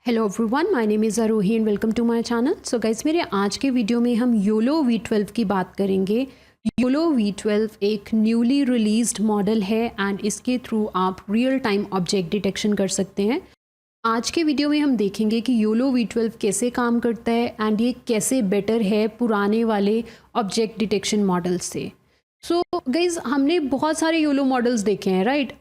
Hello everyone, my name is Aarohi and welcome to my channel. So guys, मेरे आज के video में हम योलो V12 की बात करेंगे। योलो V12 एक न्यूली रिलीज्ड मॉडल है एंड इसके थ्रू आप रियल टाइम ऑब्जेक्ट डिटेक्शन कर सकते हैं। आज के वीडियो में हम देखेंगे कि योलो V12 कैसे काम करता है एंड ये कैसे बेटर है पुराने वाले ऑब्जेक्ट डिटेक्शन मॉडल से। सो गाइज, हमने बहुत सारे योलो मॉडल्स देखे हैं, राइट।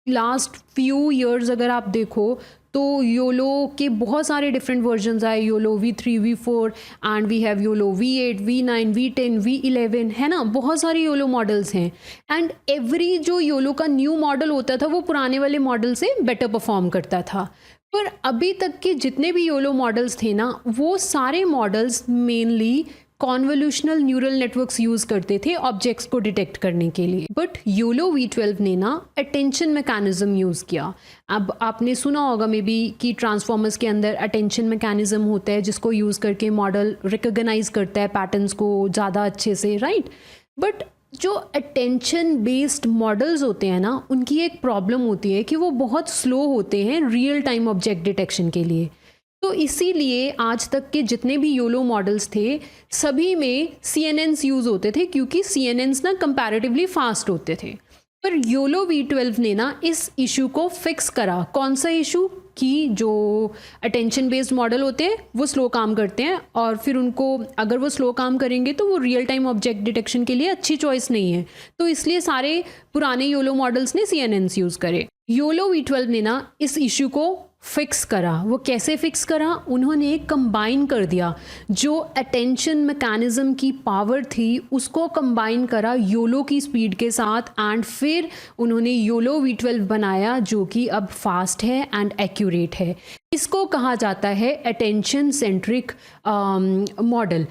लास्ट फ्यू ईयर्स अगर आप देखो तो योलो के बहुत सारे डिफरेंट वर्जन्स आए। YOLO V3, V4 and we have YOLO V8, V9, V10, V11, है ना। बहुत सारे योलो मॉडल्स हैं एंड एवरी जो योलो का न्यू मॉडल होता था वो पुराने वाले मॉडल से बेटर परफॉर्म करता था। पर अभी तक के जितने भी योलो मॉडल्स थे ना, वो सारे models mainly convolutional neural networks use करते थे ऑब्जेक्ट्स को डिटेक्ट करने के लिए। बट योलो V12 ने ना अटेंशन मैकेनिज्म यूज़ किया। अब आपने सुना होगा मे बी कि ट्रांसफॉर्मर्स के अंदर अटेंशन मैकेनिज्म होता है जिसको यूज़ करके मॉडल रिकॉग्नाइज करता है पैटर्न्स को ज़्यादा अच्छे से, राइट। बट जो अटेंशन बेस्ड मॉडल्स होते हैं ना, उनकी एक प्रॉब्लम होती है कि वो बहुत स्लो होते हैं रियल टाइम ऑब्जेक्ट डिटेक्शन के लिए। तो इसीलिए आज तक के जितने भी योलो मॉडल्स थे सभी में CNNs यूज़ होते थे, क्योंकि CNNs ना कंपैरेटिवली फास्ट होते थे। पर योलो V12 ने ना इस इशू को फिक्स करा। कौन सा इशू? कि जो अटेंशन बेस्ड मॉडल होते हैं वो स्लो काम करते हैं और फिर उनको अगर वो स्लो काम करेंगे तो वो रियल टाइम ऑब्जेक्ट डिटेक्शन के लिए अच्छी चॉइस नहीं है। तो इसलिए सारे पुराने योलो मॉडल्स ने CNNs यूज़ करे। योलो V12 ने ना इस इशू को फिक्स करा। वो कैसे फिक्स करा? उन्होंने कंबाइन कर दिया जो अटेंशन मैकेनिज्म की पावर थी उसको कंबाइन करा योलो की स्पीड के साथ एंड फिर उन्होंने योलो V12 बनाया जो कि अब फास्ट है एंड एक्यूरेट है। इसको कहा जाता है attention centric model.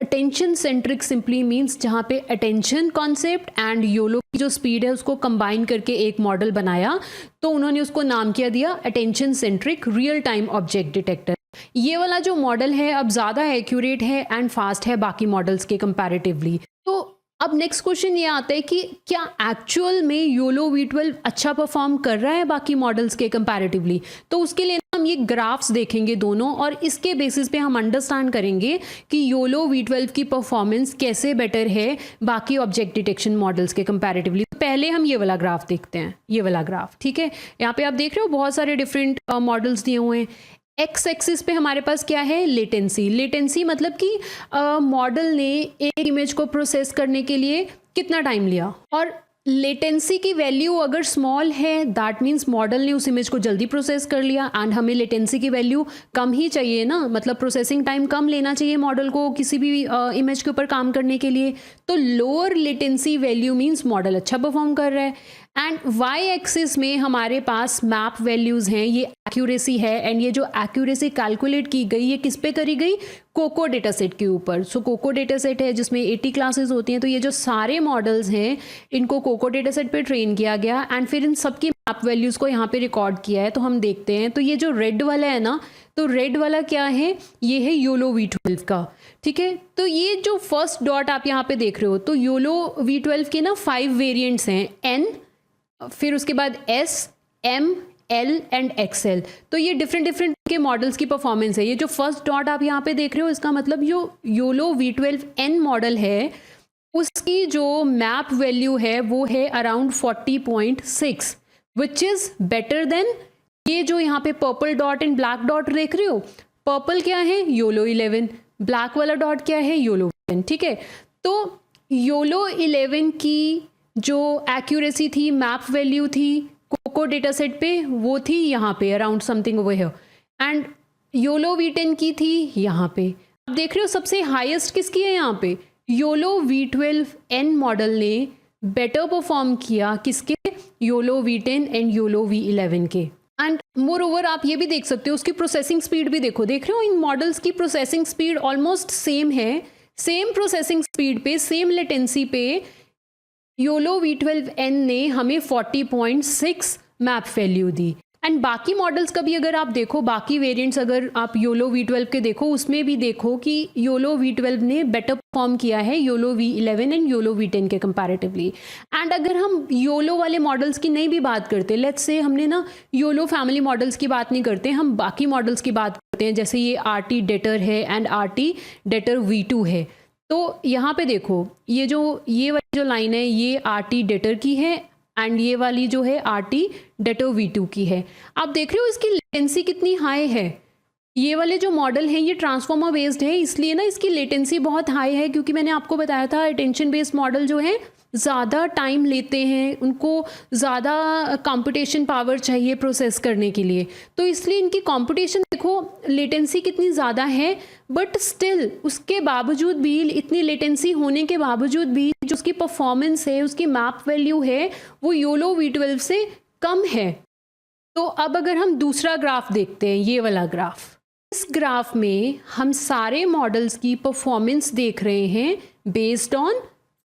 Attention centric simply means जहाँ pay attention concept and YOLO की जो स्पीड है उसको कंबाइन करके एक मॉडल बनाया, तो उन्होंने उसको नाम क्या दिया? Attention centric real time object detector. ये वाला जो मॉडल है अब ज़्यादा एक्यूरेट है एंड फास्ट है बाकी मॉडल्स के कंपैरेटिवली। तो अब नेक्स्ट क्वेश्चन ये आता है कि क्या एक्चुअल में योलो V12 अच्छा परफॉर्म कर रहा है बाकी मॉडल्स के कंपैरेटिवली? तो उसके लिए हम ये ग्राफ्स देखेंगे दोनों और इसके बेसिस पे हम अंडरस्टैंड करेंगे कि योलो V12 की परफॉर्मेंस कैसे बेटर है बाकी ऑब्जेक्ट डिटेक्शन मॉडल्स के कंपैरेटिवली। पहले हम ये वाला ग्राफ देखते हैं, ये वाला ग्राफ, ठीक है। यहाँ पे आप देख रहे हो बहुत सारे डिफरेंट मॉडल्स दिए हुए हैं। एक्स एक्सिस पे हमारे पास क्या है? लेटेंसी। लेटेंसी मतलब कि मॉडल ने एक इमेज को प्रोसेस करने के लिए कितना टाइम लिया, और लेटेंसी की वैल्यू अगर स्मॉल है दैट मीन्स मॉडल ने उस इमेज को जल्दी प्रोसेस कर लिया एंड हमें लेटेंसी की वैल्यू कम ही चाहिए ना, मतलब प्रोसेसिंग टाइम कम लेना चाहिए मॉडल को किसी भी इमेज के ऊपर काम करने के लिए। तो lower latency value means model अच्छा परफॉर्म कर रहा है। एंड वाई एक्सिस में हमारे पास मैप वैल्यूज़ हैं, ये एक्यूरेसी है एंड ये जो एक्यूरेसी कैलकुलेट की गई ये किस पे करी गई? कोको डेटा सेट के ऊपर। सो कोको डेटा सेट है जिसमें 80 क्लासेस होती हैं, तो ये जो सारे मॉडल्स हैं इनको कोको डेटा सेट पे ट्रेन किया गया एंड फिर इन सबकी मैप वैल्यूज़ को यहाँ पे रिकॉर्ड किया है। तो हम देखते हैं, तो ये जो रेड वाला है ना, तो रेड वाला क्या है? ये है योलो V12 का, ठीक है। तो ये जो फर्स्ट डॉट आप यहाँ पे देख रहे हो, तो योलो V12 के ना 5 वेरिएंट्स हैं, N, फिर उसके बाद S, M, L and XL। तो ये डिफरेंट के मॉडल्स की परफॉर्मेंस है। ये जो फर्स्ट डॉट आप यहाँ पे देख रहे हो इसका मतलब जो योलो V12 N मॉडल है उसकी जो मैप वैल्यू है वो है around 40.6 which is better than ये जो यहाँ पे purple dot and black dot देख रहे हो। पर्पल क्या है? योलो 11। ब्लैक वाला डॉट क्या है? योलो 10, ठीक है। तो योलो 11 की जो एक्यूरेसी थी, मैप वैल्यू थी कोको डेटा सेट पे, वो थी यहाँ पे around something over here, and YOLO V10 की थी यहाँ पे। आप देख रहे हो सबसे हाईएस्ट किसकी है यहाँ पे? योलो V12 N मॉडल ने बेटर परफॉर्म किया किसके? YOLO V10 and YOLO V11 के। एंड मोर ओवर आप ये भी देख सकते हो उसकी प्रोसेसिंग स्पीड भी देखो, देख रहे हो इन मॉडल्स की प्रोसेसिंग स्पीड ऑलमोस्ट सेम है। सेम प्रोसेसिंग स्पीड पे, सेम लेटेंसी पे योलो V12 N ने हमें 40.6 मैप वैल्यू दी एंड बाकी मॉडल्स का भी अगर आप देखो, बाकी वेरिएंट्स अगर आप योलो V12 के देखो, उसमें भी देखो कि योलो V12 ने बेटर परफॉर्म किया है YOLO V11 and YOLO V10 के कंपैरेटिवली। एंड अगर हम योलो वाले मॉडल्स की नहीं भी बात करते, लेट्स से हमने ना योलो फैमिली मॉडल्स की बात नहीं करते, हम बाकी मॉडल्स की बात करते हैं, जैसे ये RT डेटर है एंड RT डेटर V2 है। तो यहाँ पे देखो ये वाली जो लाइन है ये RT डेटर की है एंड ये वाली जो है RT डेटर V2 की है। आप देख रहे हो इसकी लेटेंसी कितनी हाई है। ये वाले जो मॉडल है ये ट्रांसफॉर्मर बेस्ड है, इसलिए ना इसकी लेटेंसी बहुत हाई है, क्योंकि मैंने आपको बताया था अटेंशन बेस्ड मॉडल जो है ज़्यादा टाइम लेते हैं, उनको ज़्यादा कंप्यूटेशन पावर चाहिए प्रोसेस करने के लिए, तो इसलिए इनकी कंप्यूटेशन देखो लेटेंसी कितनी ज़्यादा है, बट स्टिल उसके बावजूद भी, इतनी लेटेंसी होने के बावजूद भी जो उसकी परफॉर्मेंस है, उसकी मैप वैल्यू है, वो योलो V12 से कम है। तो अब अगर हम दूसरा ग्राफ देखते हैं, ये वाला ग्राफ, इस ग्राफ में हम सारे मॉडल्स की परफॉर्मेंस देख रहे हैं बेस्ड ऑन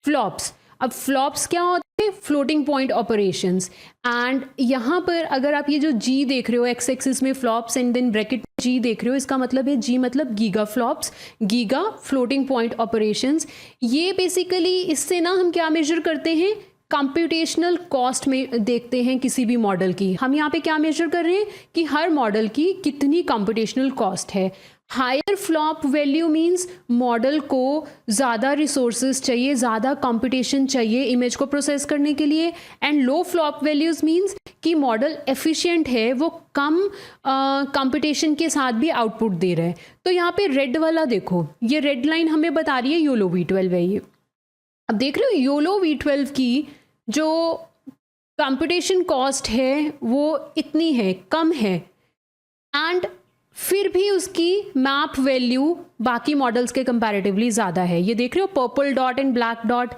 फ्लॉप्स। अब फ्लॉप्स क्या होते हैं? Floating point operations. एंड यहाँ पर अगर आप ये जो G देख रहे हो, एक्स एक्सिस में flops and then bracket G देख रहे हो, इसका मतलब है G मतलब giga flops, giga floating point operations. ये बेसिकली इससे ना हम क्या मेजर करते हैं? कंप्यूटेशनल कॉस्ट में देखते हैं किसी भी मॉडल की। हम यहाँ पे क्या मेजर कर रहे हैं कि हर मॉडल की कितनी कंप्यूटेशनल कॉस्ट है। Higher flop value means model को ज़्यादा रिसोर्सेज चाहिए, ज़्यादा कंप्यूटेशन चाहिए इमेज को प्रोसेस करने के लिए। And low flop values means कि मॉडल एफिशिएंट है, वो कम कंप्यूटेशन के साथ भी आउटपुट दे रहा है। तो यहाँ पे रेड वाला देखो, ये रेड लाइन हमें बता रही है योलो V12 है ये। अब देख रहे हो योलो V12 की जो कंप्यूटेशन कॉस्ट है वो इतनी है, कम है, एंड फिर भी उसकी मैप वैल्यू बाकी मॉडल्स के कंपैरेटिवली ज़्यादा है। ये देख रहे हो purple dot and black dot,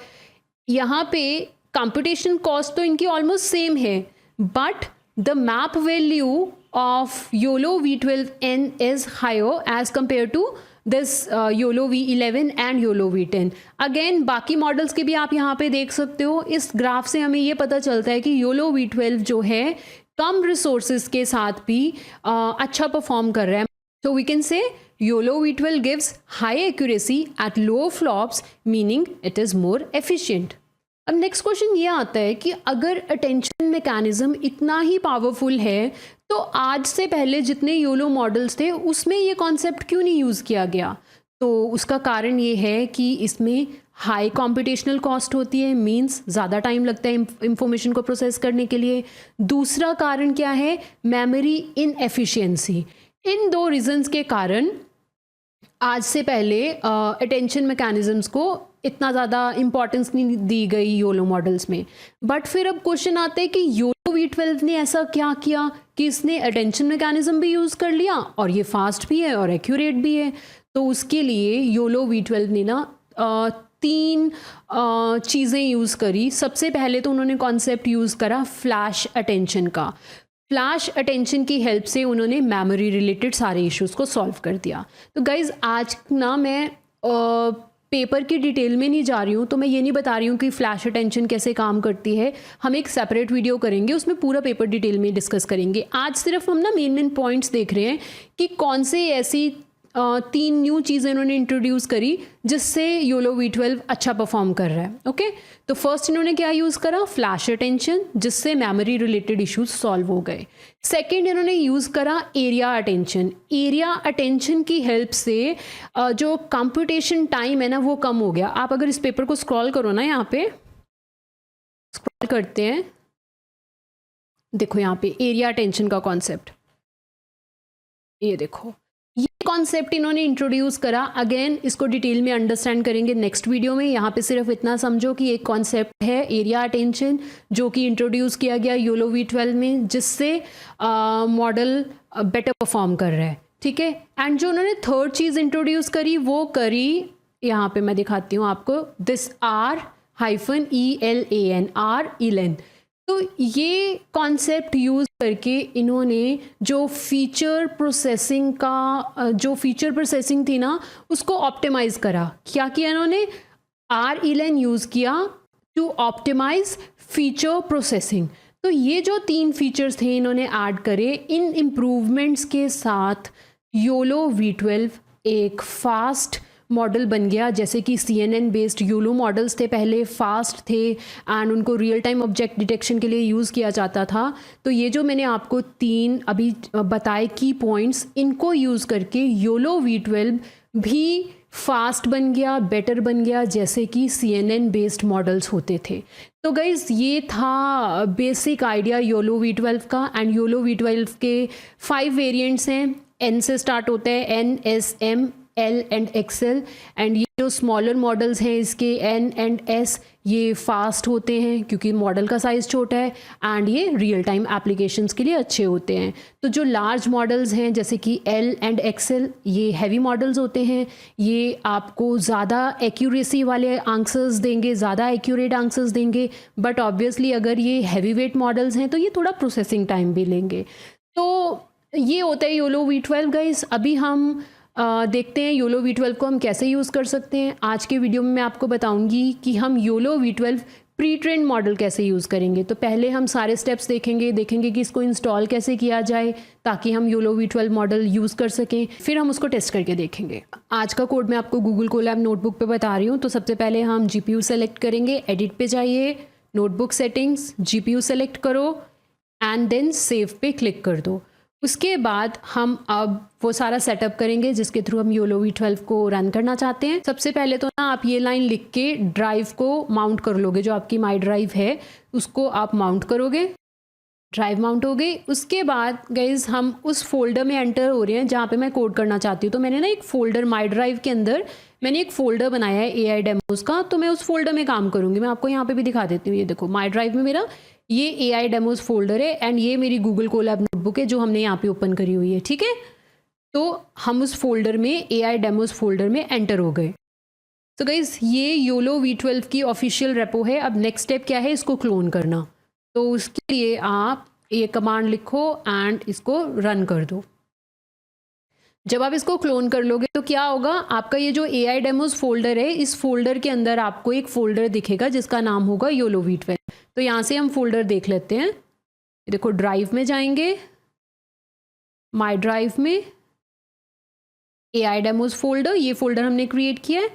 यहाँ पे कंप्यूटेशन कॉस्ट तो इनकी ऑलमोस्ट सेम है, but the map value of YOLO V12N is higher as compare to this YOLO V11 and YOLO V10। Again बाकी मॉडल्स के भी आप यहाँ पे देख सकते हो। इस ग्राफ से हमें ये पता चलता है कि योलो V12 जो है कम रिसोर्सेज के साथ भी अच्छा परफॉर्म कर रहा है। So we can say YOLO V12 gives high accuracy at low flops, meaning it is more efficient. अब नेक्स्ट क्वेश्चन ये आता है कि अगर अटेंशन मैकेनिज्म इतना ही पावरफुल है तो आज से पहले जितने योलो मॉडल्स थे उसमें ये कॉन्सेप्ट क्यों नहीं यूज़ किया गया? तो उसका कारण ये है कि इसमें हाई कॉम्पिटिशनल कॉस्ट होती है, मींस ज़्यादा टाइम लगता है इंफॉर्मेशन को प्रोसेस करने के लिए। दूसरा कारण क्या है? Memory inefficiency. इन दो रीजंस के कारण आज से पहले अटेंशन मैकेनिज्म्स को इतना ज़्यादा इम्पॉर्टेंस नहीं दी गई योलो मॉडल्स में। बट फिर अब क्वेश्चन आता है कि योलो V12 ने ऐसा क्या किया कि इसने अटेंशन मैकेनिज्म भी यूज़ कर लिया और ये फास्ट भी है और एक्यूरेट भी है। तो उसके लिए योलो V12 ने ना तीन चीज़ें यूज़ करी। सबसे पहले तो उन्होंने कॉन्सेप्ट यूज़ करा फ्लैश अटेंशन का। फ्लैश अटेंशन की हेल्प से उन्होंने मेमोरी रिलेटेड सारे इश्यूज़ को सॉल्व कर दिया। तो गाइज़ आज ना मैं पेपर की डिटेल में नहीं जा रही हूँ, तो मैं ये नहीं बता रही हूँ कि फ्लैश अटेंशन कैसे काम करती है। हम एक सेपरेट वीडियो करेंगे, उसमें पूरा पेपर डिटेल में डिस्कस करेंगे। आज सिर्फ हम ना मेन पॉइंट्स देख रहे हैं कि कौन से ऐसी तीन न्यू चीज़ें इन्होंने इंट्रोड्यूस करी जिससे योलो V12 अच्छा परफॉर्म कर रहा है। ओके, तो फर्स्ट इन्होंने क्या यूज़ करा? फ्लैश अटेंशन, जिससे मेमोरी रिलेटेड इश्यूज सॉल्व हो गए। सेकंड इन्होंने यूज़ करा एरिया अटेंशन। एरिया अटेंशन की हेल्प से जो कंप्यूटेशन टाइम है ना वो कम हो गया। आप अगर इस पेपर को स्क्रॉल करो ना, यहाँ पे स्क्रॉल करते हैं, देखो यहाँ पे एरिया अटेंशन का कॉन्सेप्ट, ये देखो ये कॉन्सेप्ट इन्होंने इंट्रोड्यूस करा। अगेन इसको डिटेल में अंडरस्टैंड करेंगे नेक्स्ट वीडियो में। यहाँ पे सिर्फ इतना समझो कि एक कॉन्सेप्ट है एरिया अटेंशन जो कि इंट्रोड्यूस किया गया योलो V12 में, जिससे मॉडल बेटर परफॉर्म कर रहा है। ठीक है, एंड जो उन्होंने थर्ड चीज़ इंट्रोड्यूस करी वो करी, यहाँ पे मैं दिखाती हूँ आपको, दिस R-ELAN। तो ये कॉन्सेप्ट यूज़ करके इन्होंने जो फीचर प्रोसेसिंग थी ना उसको ऑप्टिमाइज़ करा। क्या किया इन्होंने? R-ELAN यूज़ किया टू ऑप्टिमाइज फीचर प्रोसेसिंग। तो ये जो 3 फीचर्स थे इन्होंने ऐड करे, इन इम्प्रूवमेंट्स के साथ योलो V12 एक फास्ट मॉडल बन गया। जैसे कि CNN बेस्ड योलो मॉडल्स थे पहले, फास्ट थे एंड उनको रियल टाइम ऑब्जेक्ट डिटेक्शन के लिए यूज़ किया जाता था। तो ये जो मैंने आपको 3 अभी बताए की पॉइंट्स, इनको यूज़ करके योलो V12 भी फास्ट बन गया, बेटर बन गया, जैसे कि CNN बेस्ड मॉडल्स होते थे। तो गाइज़ ये था बेसिक आइडिया योलो V12 का। एंड योलो V12 के 5 वेरिएंट्स हैं। N से स्टार्ट होता है, N, S, M, L and XL। And ये जो स्मॉलर मॉडल्स हैं इसके N एंड S, ये फास्ट होते हैं क्योंकि मॉडल का साइज़ छोटा है एंड ये रियल टाइम एप्लीकेशंस के लिए अच्छे होते हैं। तो जो लार्ज मॉडल्स हैं जैसे कि L एंड XL, ये हैवी मॉडल्स होते हैं। ये आपको ज़्यादा एक्यूरेसी वाले आंसर्स देंगे, ज़्यादा एक्यूरेट आंसर्स देंगे, बट ऑब्वियसली अगर ये हैवी वेट मॉडल्स हैं तो ये थोड़ा प्रोसेसिंग टाइम भी लेंगे। तो ये होता है योलो V12 गाइस। अभी हम देखते हैं योलो V12 को हम कैसे यूज़ कर सकते हैं। आज के वीडियो में मैं आपको बताऊंगी कि हम YOLO V12 pre trend model कैसे यूज़ करेंगे। तो पहले हम सारे स्टेप्स देखेंगे कि इसको इंस्टॉल कैसे किया जाए ताकि हम योलो V12 मॉडल यूज़ कर सकें, फिर हम उसको टेस्ट करके देखेंगे। आज का कोड मैं आपको गूगल कोलैब नोटबुक पे बता रही हूँ। तो सबसे पहले हम GPU सेलेक्ट करेंगे, एडिट पे जाइए, नोटबुक सेटिंग्स, GPU सेलेक्ट करो एंड देन सेव पे क्लिक कर दो। उसके बाद हम अब वो सारा सेटअप करेंगे जिसके थ्रू हम योलो V12 को रन करना चाहते हैं। सबसे पहले तो ना आप ये लाइन लिख के ड्राइव को माउंट कर लोगे, जो आपकी माई ड्राइव है उसको आप माउंट करोगे। ड्राइव माउंट हो गई। उसके बाद गाइज हम उस फोल्डर में एंटर हो रहे हैं जहाँ पे मैं कोड करना चाहती हूँ। तो मैंने ना एक फ़ोल्डर, माई ड्राइव के अंदर मैंने एक फ़ोल्डर बनाया है AI डेमोज़ का, तो मैं उस फोल्डर में काम करूँगी। मैं आपको यहाँ पे भी दिखा देती हूँ। ये देखो माई ड्राइव में मेरा ये AI डेमोज़ फोल्डर है एंड ये मेरी गूगल कोलैब नोटबुक है जो हमने यहाँ पे ओपन करी हुई है, ठीक है। तो हम उस फोल्डर में AI डेमोज़ फोल्डर में एंटर हो गए। तो गाइज ये योलो V12 की ऑफिशियल रेपो है। अब नेक्स्ट स्टेप क्या है, इसको क्लोन करना। तो उसके लिए आप ये कमांड लिखो एंड इसको रन कर दो। जब आप इसको क्लोन कर लोगे तो क्या होगा, आपका ये जो AI डेमोज़ फोल्डर है, इस फोल्डर के अंदर आपको एक फ़ोल्डर दिखेगा जिसका नाम होगा योलो V12। तो यहाँ से हम फोल्डर देख लेते हैं। देखो ड्राइव में जाएंगे, माई ड्राइव में AI डेमोज़ फोल्डर, ये फोल्डर हमने क्रिएट किया है।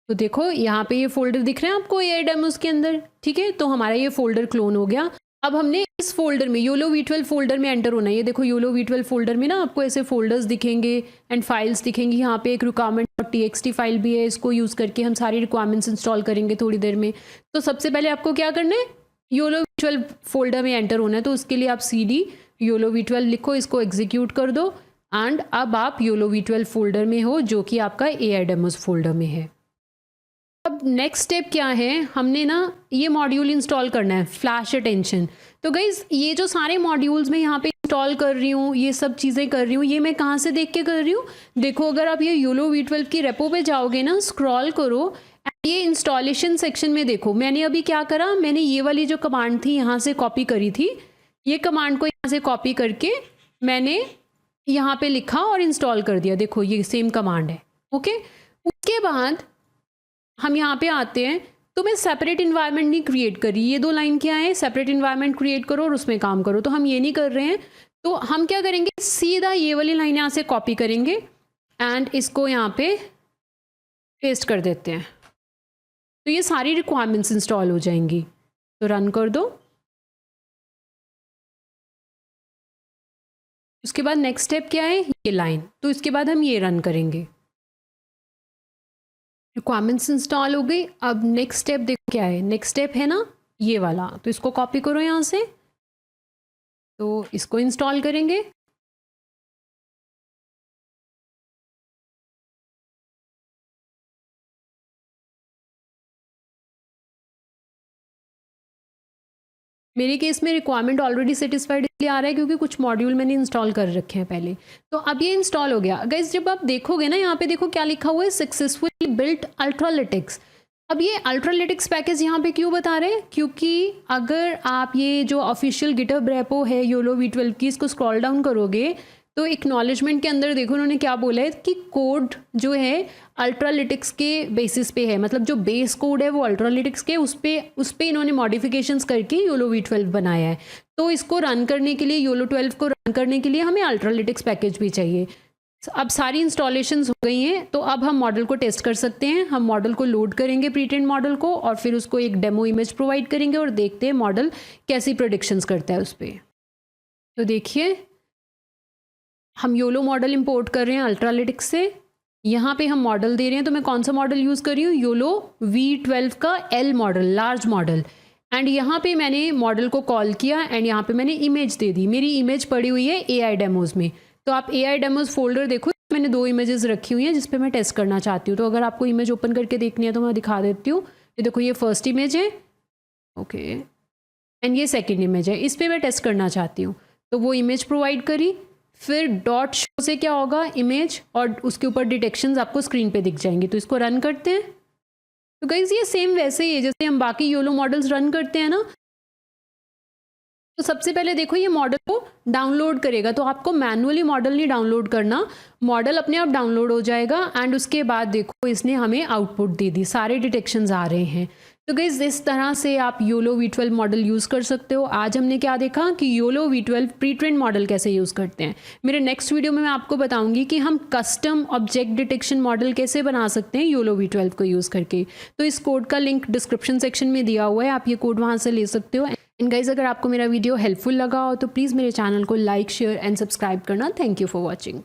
तो देखो यहाँ पे ये फोल्डर दिख रहे हैं आपको AI डेमोज़ के अंदर, ठीक है। तो हमारा ये फोल्डर क्लोन हो गया। अब हमने इस फोल्डर में योलो V12 फोल्डर में एंटर होना है। ये देखो योलो V12 फोल्डर में ना आपको ऐसे फोल्डर्स दिखेंगे एंड फाइल्स दिखेंगी। यहाँ पे एक requirement.txt फाइल भी है, इसको यूज़ करके हम सारी रिक्वायरमेंट्स इंस्टॉल करेंगे थोड़ी देर में। तो सबसे पहले आपको क्या करना है, योलो V12 फोल्डर में एंटर होना है। तो उसके लिए आप CD योलो V12 लिखो, इसको एग्जीक्यूट कर दो एंड अब आप योलो V12 फोल्डर में हो जो कि आपका AI डेमोज़ फोल्डर में है। अब नेक्स्ट स्टेप क्या है, हमने ना ये मॉड्यूल इंस्टॉल करना है, फ्लैश अटेंशन। तो गाइज ये जो सारे मॉड्यूल्स मैं यहाँ पे इंस्टॉल कर रही हूँ, ये सब चीज़ें कर रही हूँ, ये मैं कहाँ से देख के कर रही हूँ। देखो अगर आप ये योलो V12 की रेपो पे जाओगे ना, स्क्रॉल करो, ये इंस्टॉलेशन सेक्शन में देखो। मैंने अभी क्या करा, मैंने ये वाली जो कमांड थी यहाँ से कॉपी करी थी। ये कमांड को यहाँ से कॉपी करके मैंने यहाँ पे लिखा और इंस्टॉल कर दिया। देखो ये सेम कमांड है, ओके। उसके बाद हम यहाँ पे आते हैं। तो मैं सेपरेट इन्वायरमेंट नहीं क्रिएट करी। ये 2 लाइन क्या है, सेपरेट इन्वायरमेंट क्रिएट करो और उसमें काम करो। तो हम ये नहीं कर रहे हैं। तो हम क्या करेंगे, सीधा ये वाली लाइन यहाँ से कॉपी करेंगे एंड इसको यहाँ पे पेस्ट कर देते हैं। तो ये सारी रिक्वायरमेंट्स इंस्टॉल हो जाएंगी। तो रन कर दो। उसके बाद नेक्स्ट स्टेप क्या है, ये लाइन। तो इसके बाद हम ये रन करेंगे। रिक्वायरमेंट्स इंस्टॉल हो गई। अब नेक्स्ट स्टेप देखो क्या है, नेक्स्ट स्टेप है ना ये वाला। तो इसको कॉपी करो यहाँ से, तो इसको इंस्टॉल करेंगे। मेरे केस में रिक्वायरमेंट ऑलरेडी सेटिस्फाइड इसलिए आ रहा है क्योंकि कुछ मॉड्यूल मैंने इंस्टॉल कर रखे हैं पहले। तो अब ये इंस्टॉल हो गया। गाइस जब आप देखोगे ना, यहाँ पे देखो क्या लिखा हुआ है, सक्सेसफुली बिल्ट अल्ट्रालिटिक्स। अब ये अल्ट्रालिटिक्स पैकेज यहाँ पे क्यों बता रहे हैं, क्योंकि अगर आप ये जो ऑफिशियल गिटहब रेपो है योलो V12 की, इसको स्क्रॉल डाउन करोगे तो एक्नॉलेजमेंट के अंदर देखो उन्होंने क्या बोला है कि कोड जो है अल्ट्रालिटिक्स के बेसिस पे है, मतलब जो बेस कोड है वो अल्ट्रालिटिक्स के उस पे इन्होंने मॉडिफिकेशंस करके योलो V12 बनाया है। तो इसको रन करने के लिए, योलो 12 को रन करने के लिए हमें अल्ट्रालिटिक्स पैकेज भी चाहिए। अब सारी इंस्टॉलेशंस हो गई हैं, तो अब हम मॉडल को टेस्ट कर सकते हैं। हम मॉडल को लोड करेंगे, प्रीट्रेन्ड मॉडल को, और फिर उसको एक डेमो इमेज प्रोवाइड करेंगे और देखते हैं मॉडल कैसी प्रेडिक्शंस करता है उस पर। तो देखिए हम योलो मॉडल इंपोर्ट कर रहे हैं अल्ट्रालिटिक्स से। यहाँ पे हम मॉडल दे रहे हैं, तो मैं कौन सा मॉडल यूज़ कर रही हूँ, योलो V12 का L model, large model. And यहाँ पे मैंने मॉडल को कॉल किया एंड यहाँ पे मैंने इमेज दे दी। मेरी इमेज पड़ी हुई है AI डेमोज में। तो आप AI डेमोज फोल्डर देखो, मैंने 2 इमेजेस रखी हुई हैं जिस पे मैं टेस्ट करना चाहती हूँ। तो अगर आपको इमेज ओपन करके देखनी है तो मैं दिखा देती हूँ। ये देखो, ये फर्स्ट इमेज है, ओके, एंड ये सेकेंड इमेज है। इस पर मैं टेस्ट करना चाहती हूँ, तो वो इमेज प्रोवाइड करी। फिर डॉट शो से क्या होगा, इमेज, और उसके ऊपर डिटेक्शंस आपको स्क्रीन पे दिख जाएंगे। तो इसको रन करते हैं। तो गाइस ये सेम वैसे ही है जैसे हम बाकी योलो मॉडल्स रन करते हैं ना। तो सबसे पहले देखो ये मॉडल को डाउनलोड करेगा, तो आपको मैनुअली मॉडल नहीं डाउनलोड करना, मॉडल अपने आप डाउनलोड हो जाएगा। एंड उसके बाद देखो इसने हमें आउटपुट दे दी, सारे डिटेक्शंस आ रहे हैं। तो गाइस इस तरह से आप योलो V12 मॉडल यूज़ कर सकते हो। आज हमने क्या देखा कि YOLO V12 pre trained model कैसे यूज़ करते हैं। मेरे नेक्स्ट वीडियो में मैं आपको बताऊंगी कि हम कस्टम ऑब्जेक्ट डिटेक्शन मॉडल कैसे बना सकते हैं योलो V12 को यूज़ करके। तो इस कोड का लिंक डिस्क्रिप्शन सेक्शन में दिया हुआ है, आप ये कोड वहाँ से ले सकते हो। एंड गाइस अगर आपको मेरा वीडियो हेल्पफुल लगा हो तो प्लीज़ मेरे चैनल को लाइक, शेयर एंड सब्सक्राइब करना। Thank you for watching.